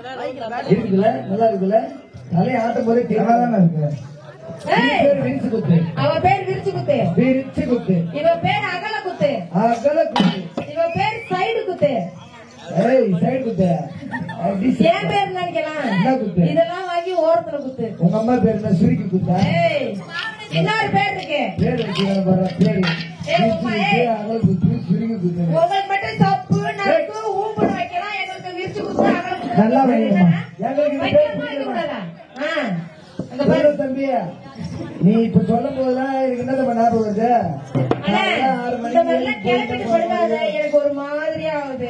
இருக்குல்ல, நல்லா இருக்குல்ல, தலையை ஆட்டும் போதே தேவையான இருக்கு. விரிச்சு குத்து. அவ பேர் விரிச்சு குத்து. விரிச்சு குத்து. இவ பேர் அகல குத்து. அகல குத்து. இவ பேர் சைடு குத்து. சைடு குத்து. ஏன் பேர் நினைக்கலாம்? இதெல்லாம் வாங்கி ஓரத்துல குத்து. உங்க அம்மா பேர் என்ன? சுருக்கி குத்தா? இன்னொரு பேர் இருக்கு. பேர் இருக்கு பேரு. அகல குத்து, சுருக்கி குத்து. உங்களுக்கு மட்டும் தப்பு நறுக்கு ஊம்புன்னு வைக்கலாம். எங்களுக்கு விரிச்சு குத்து அகல குத்து. நல்லா வைக்கணுமா? தம்பி, நீ இப்ப சொல்லும் போதுதான் எனக்கு என்ன நம்ம ஞாபகம் வருது? கிளப்பிட்டு கொடுக்காத, எனக்கு ஒரு மாதிரி ஆகுது.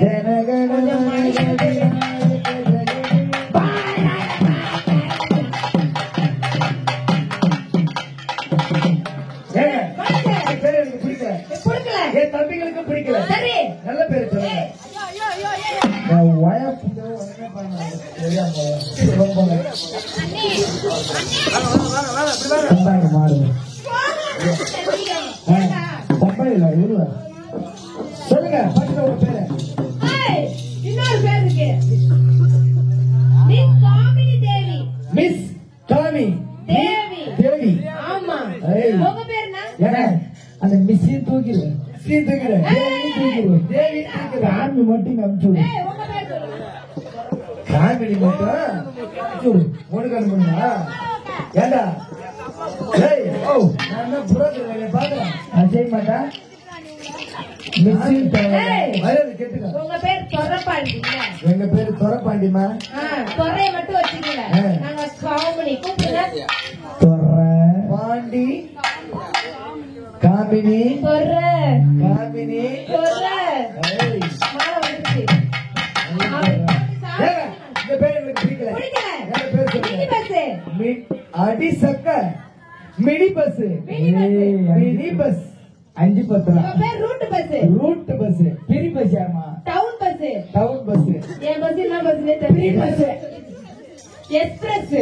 பேர் எனக்கு பிடிக்கல. என் தம்பிகளுக்கு பிடிக்கல. சரி, நல்ல பேர் சொல்லுங்க. சொல்லுங்க ஒரு பேரு. இன்னொரு பேர் இருக்கு. மிஸ் காமினி தேவி. மிஸ் காமி தேவி. தேவி. ஆமா. உங்க பேர் என்ன? அந்த மிஸ்ஸையும் தூக்கிடுவேன். தேவி காமி மட்டும் அனுப்பிச்சு உங்க பேர் சொல்லுங்க. காமினி மட்டும் உனக்கு அனுப்பணுமா? ஏண்டா நான் புரோக்கர் பாக்குறேன். செய்ய மாட்டேன். உங்க பேர் தொரப்பாண்டி. எங்க பேரு தொரப்பாண்டிமா. தொரைய மட்டும் வச்சுக்கல. நாங்க காமினி கூப்பிடுங்க. பாண்டி காமினி. காமினி. மாலை வந்துச்சு. இந்த பேர் எனக்கு பிடிக்கல. அடி சக்க mini bus. Mini bus 5-10. Route bus. Route bus. பெரிய பஸ். ஆமா, டவுன் பஸ். Town bus. என் பஸ் என்ன பஸ்னே தெரியல. எக்ஸ்பிரஸ்.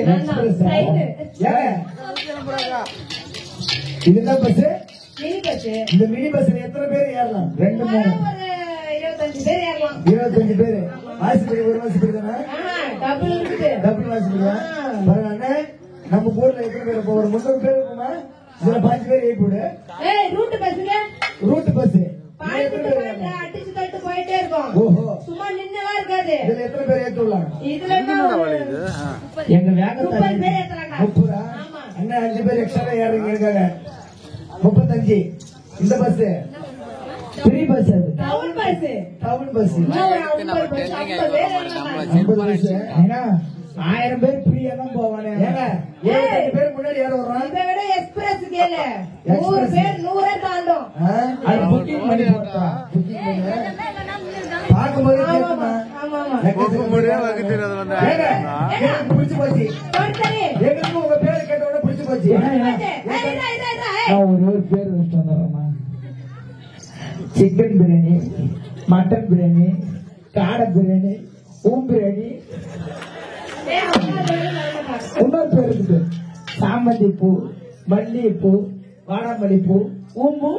இதுதான் பஸ். Mini bus. இந்த மினி பஸ்ல எத்தனை பேர் ஏறலாம்? 2-3 25 பேர் ஏறலாம். 25 பேர். வாசிப்படி ஒரு வாசிப்படி தானே? டபுள் இருக்கு. டபுள் வாசிப்படியா? பரவாயில்ல. நம்ம ஊர்ல எத்தனை பேர் இருப்போம்? ஒரு 300 பேர் இருப்போமா? இதுல 5 பேர் ஏறி போடு. ரூட் பஸ்ல. ரூட் பஸ் அடிச்சு தட்டு போயிட்டே இருக்கும். சும்மா நின்னவா இருக்காது. இதுல எத்தனை பேர் ஏற்றலாம்? இதுல எங்க வேகத்தை 30 பேர் ஏத்தறாங்க. 30. அண்ணா 5 பேர் எக்ஸ்ட்ரா ஏறிங்க. 35. இந்த பஸ் ஃப்ரீ பஸ். அது டவுன் பஸ். Town bus. 50 பேர் ஏன்னா 1000 பேர் ஃப்ரீயா தான் போவானே. ஏங்க 7 பேர் முன்னாடி யார் வர்றாங்க? இதை விட எக்ஸ்பிரஸ் கேளு. 100 பேர் 100 தாண்டும். அது புக்கிங் பண்ணி போட்டா. புக்கிங் பண்ணி பாக்கும்போது கேக்குமா? ஆமா ஆமா. பாக்கும்போதே வந்து தெரியாது வந்தா. எனக்கு பிடிச்சு போச்சு. சரி. எனக்கு உங்க பேரை கேட்ட உடனே பிடிச்சு போச்சு. நான் ஒரு பேர் வச்சிட்டு வந்தறேன். சிக்கன் பிரியாணி, மட்டன் பிரியாணி, காடை பிரியாணி, பிரியாணி. இன்னொரு பேர் இருக்குது. சாமந்தி பூ, மல்லிகை பூ, வாடாமல்லி பூ, ஊம்பு.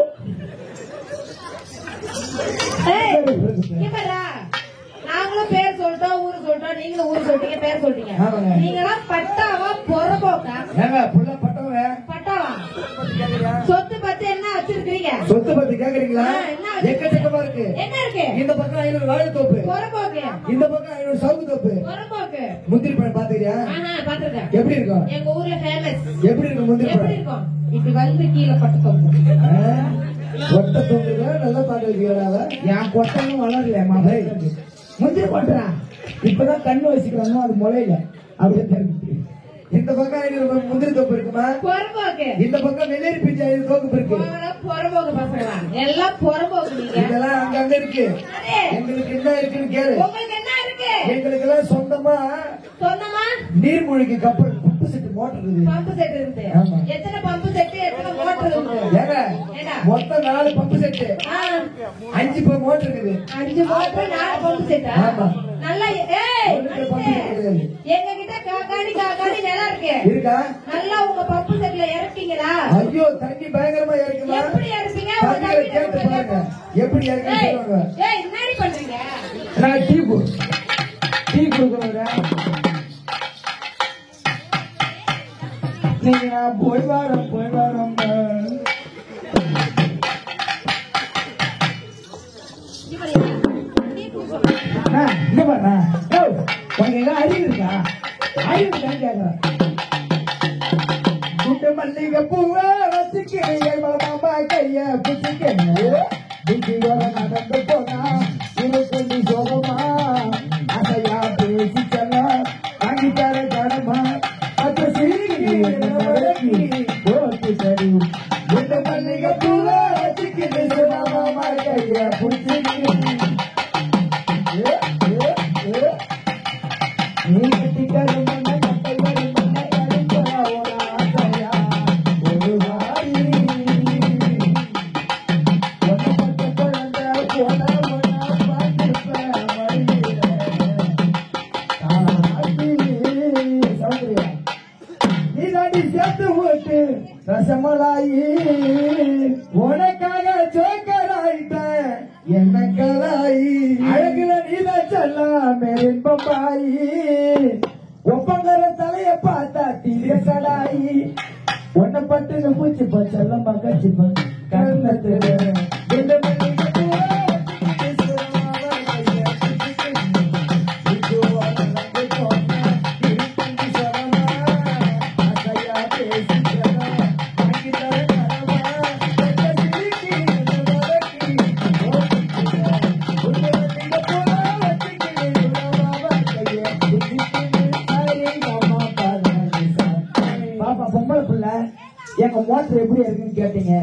நாங்களும் பேர் சொல்லிட்டோம், ஊரு சொல்லிட்டோம். நீங்களும் ஊரு சொல்லிட்டீங்க, பேர் சொல்லிட்டீங்க. நீங்களாம் பட்டாவா பொறப்போக்கா? பட்டாவா? சொத்து பத்தி என்ன வச்சிருக்கீங்க? சொத்து பத்தி கேக்குறீங்களா? எக்கச்சக்கமா இருக்கு. என்ன இருக்கு? இந்த பக்கம் 500 வாழைத்தோப்பு பொறப்போக்கு, இந்த பக்கம் 500 சவுக்கு தோப்பு பொறப்போக்கு. முந்திரி பழம் பாத்துக்கிறியா? பாத்துருக்கேன். எப்படி இருக்கும்? எங்க ஊர்ல ஃபேமஸ். எப்படி இருக்கும் முந்திரி பழம்? எப்படி இருக்கும்? இப்படி வந்து கீழே பட்டு தோப்பு. கொட்டை தோங்குதா? நல்லா பாட்டு வைக்கிறாவ. என் கொட்டையும் வளரல மாமே. முந்திரி கொட்டுறா. இப்பதான் கண்ணு வச்சுக்கிறாங்க, அது முளையில. அப்படியே தெரிஞ்சு. இந்த பக்கம் 500 முந்திரி தோப்பு இருக்குமா? பொறப்போக்கு. இந்த பக்கம் வெள்ளரி பிஞ்சு 500 தோப்பு இருக்கு. பொறப்போக்கு பசங்க எல்லாம் பொறப்போக்கு. இதெல்லாம் அங்க இருக்கு. எங்களுக்கு என்ன இருக்குன்னு கேளு. உங்களுக்கு என்ன இருக்கு? எங்களுக்கு எல்லாம் சொந்தமா நீர்மூழ்கி கப்பல் பம்பு செட் மோட்டர் இருக்கு. பம்பு செட் இருக்கு. எத்தனை பம்பு செட், எத்தனை மோட்டர் இருக்கு? ஏங்க மொத்தம் 4 பம்பு செட். 5 மோட்டர் இருக்குது. 5 மோட்டர் 4 பம்பு செட். ஆமா. நல்லா எங்க கிட்ட காக்காடி நிலம் இருக்கு. இருக்கா? நல்லா உங்க பம்பு செட்ல இறக்கீங்களா? ஐயோ தண்ணி பயங்கரமா இறக்குமா? எப்படி இறக்குங்க? எப்படி இறக்குங்க? என்னடி பண்றீங்க? நான் டீ குடுக்குறேன். நீங்க நான் போய் வரோம் இங்க பாருண்ணா உனக்கு எல்லாம் அறிவு இருக்கா கேக்குறேன் குண்டு மல்லிகை பூவை வச்சுக்கிறேன் மாமா கைய புச்சுக்கிறேன் நடந்து போனா இருபத்தி சோகமா அசையா பேசிக்கலாம் வாங்கி தர கடமா மற்ற சிறுகி போட்டு சரி குண்டு மல்லிகை பூவை வச்சுக்கிறேன் மாமா கைய புச்சுக்கிறேன் நீ கட்டிக்கணும் ரசமலாயி உனக்காக ஜோக்கராயிட்ட என்ன கலாயி அழகுல நீதான் செல்லாம் இன்பமாயி ஒப்பங்கர தலைய பார்த்தா தீர கடாயி உன்னை பட்டு பூச்சி செல்லம் மகச்சி கண்ணத்துல பாப்பா பொம்பளை பிள்ளை எங்க மோட்டர் எப்படி இருக்குன்னு கேட்டீங்க.